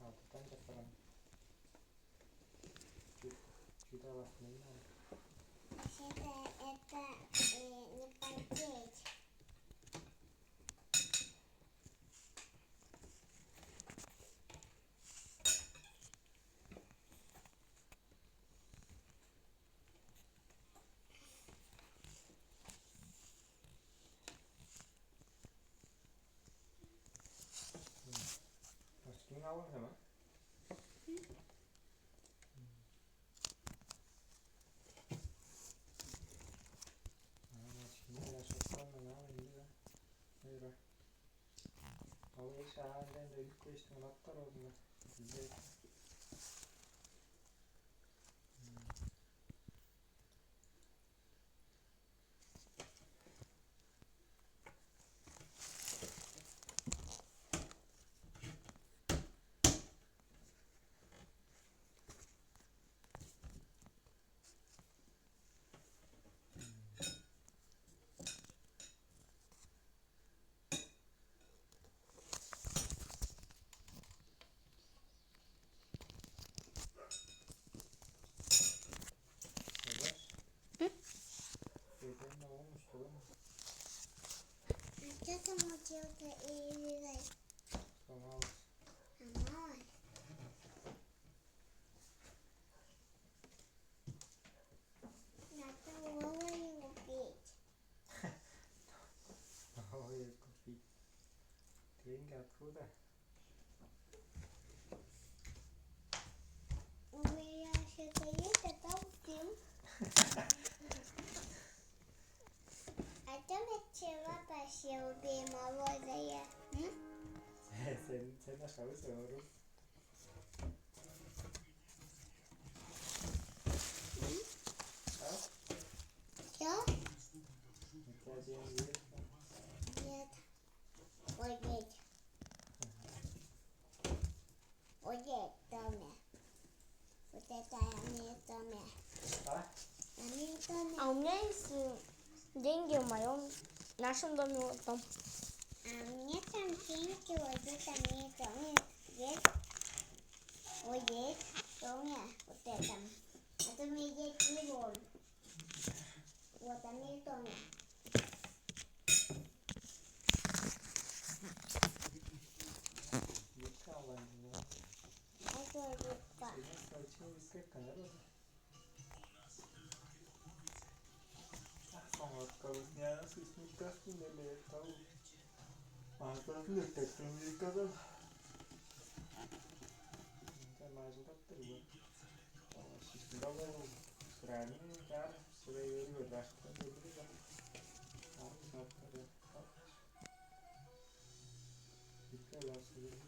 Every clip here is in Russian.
А, ты там ресторан. Чуть вас не надо. Это не потеть. Maskini alın hemen. Maskini yaşatsan da ne alayım da. Hayır. Al işte halinden de ilk geçtim atlar oldu. Güzel. Şeyden ne olmuş oğlum? Что-то мучил-то и вязать. Tamam. Мама, надо Вову купить. Ой, купить. Деньги откуда? У меня что-то есть, а там дым. А там я вчера просил морозное. Sen aşağı seviyorum. Ha? Все? İhtiyacın değil. Нет. Ой, нет. Ой, нет, доме. Вот это не доме. Ha? Не доме. А у меня есть деньги в моем нашем доме вот там. А мне там деньги, вот это не доме. Есть. Ой, есть доме. Вот это. Это мне есть миллион. Вот они доме. Yıka Allah'ım ya. Это рыбка. Senin saçını yıkak kadar oldu. Sama kalınca sismi kastın ele tahu. Mağazası tekrar yıkadım. Sen mağazada duruyor. Ama sismi de var. Sırani kar sırayı veriyor. Başka bir de. Abi satları. Yıkıyorlar sırayı.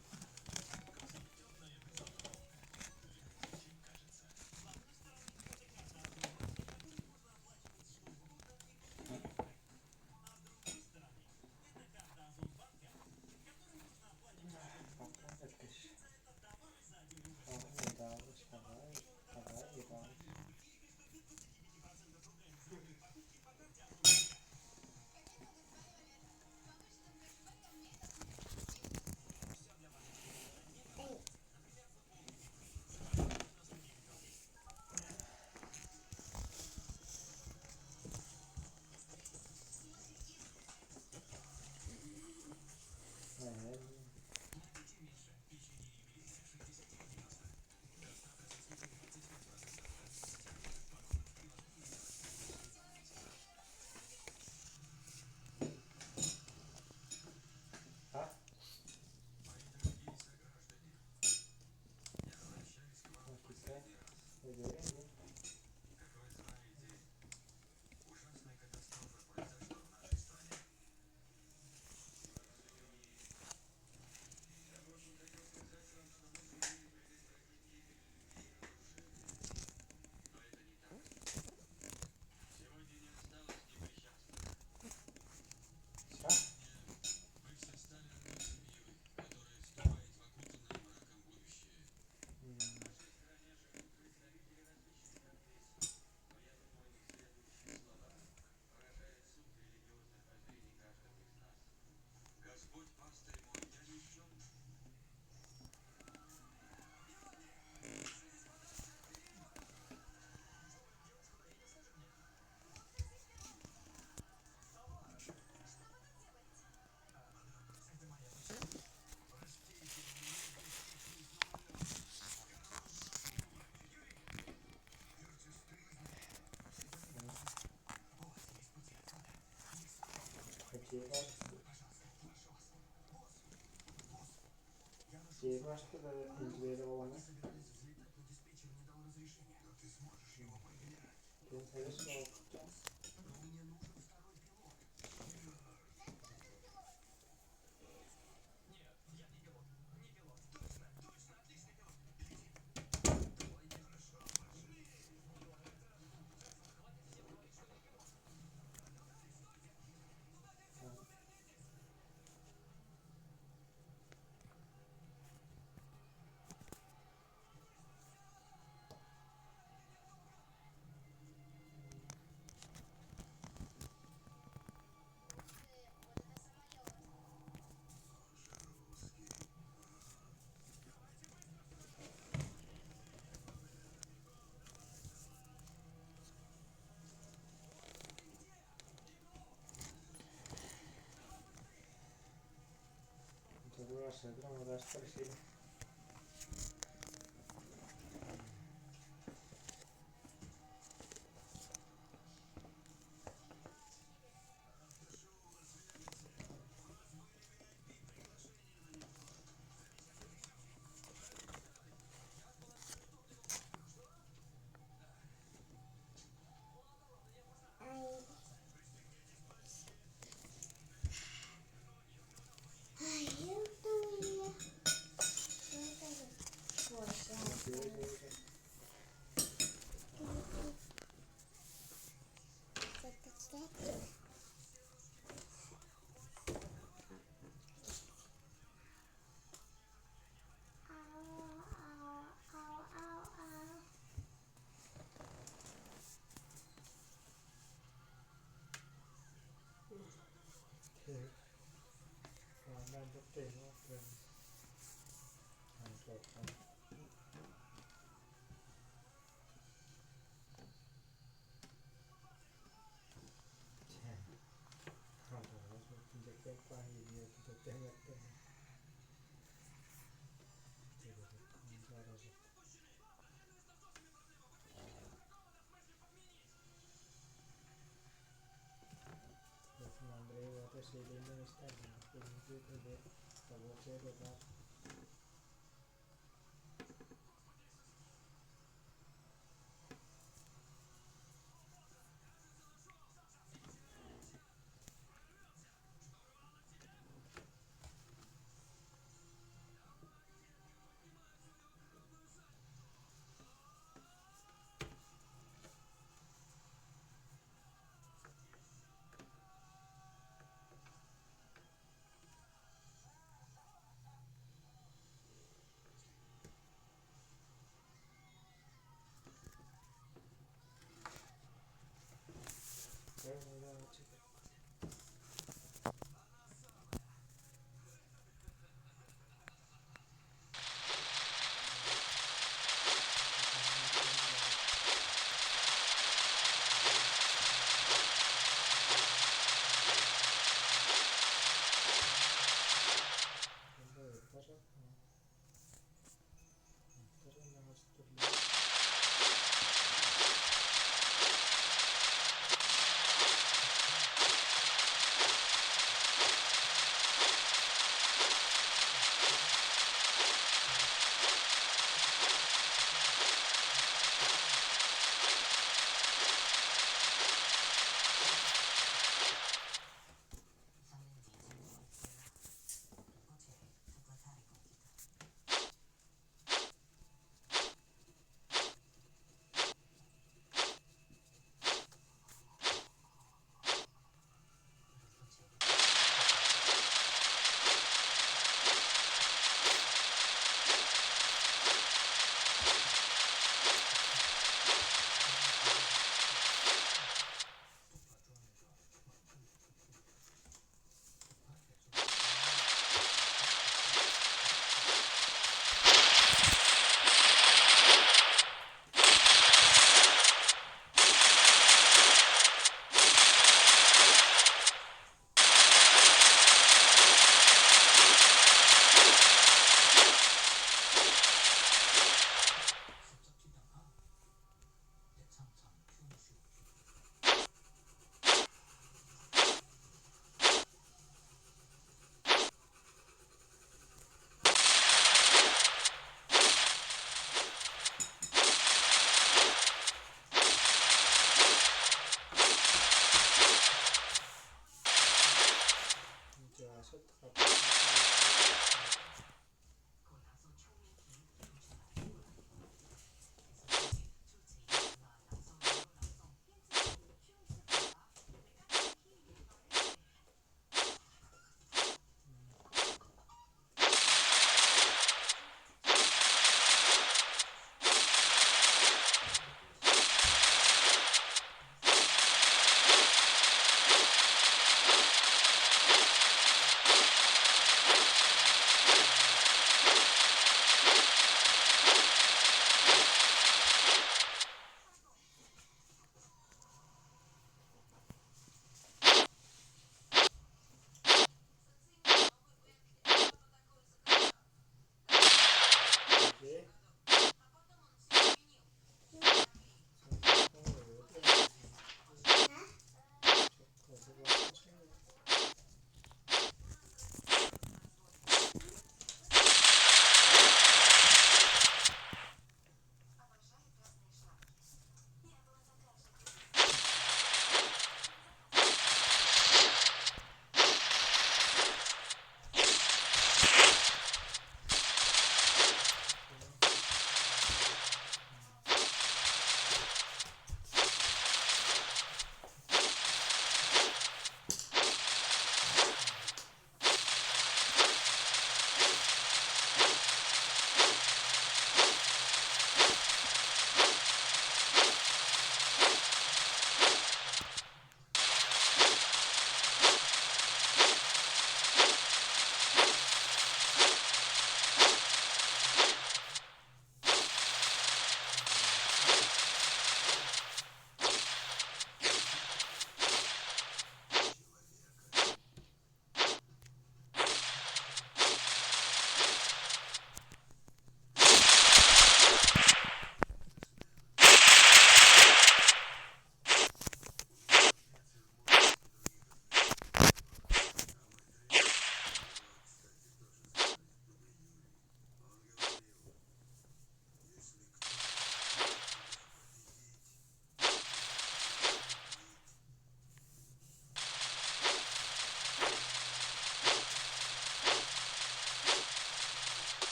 Save açtı. Save açtı da inceleyelim olanı. Ben telefonu okutacağım. Tabii başladır ama dersler şey. Ay, eu tô ia. Ben çok değil mi? Yani çok. Andrei até cheguei no Instagram, eu não vi entender, só vou ter legal.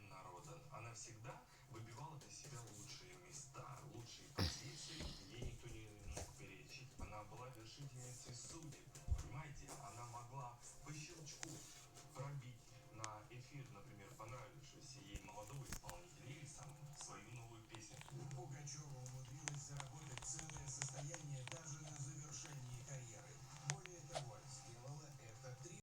народа. Она всегда выбивала для себя лучшие места, лучшие позиции. Ей никто не мог перечить. Она была вершительницей судеб. Понимаете, она могла по щелчку пробить на эфир, например, понравившегося ей молодого исполнителя или сам свою новую песню. Пугачева умудрилась заработать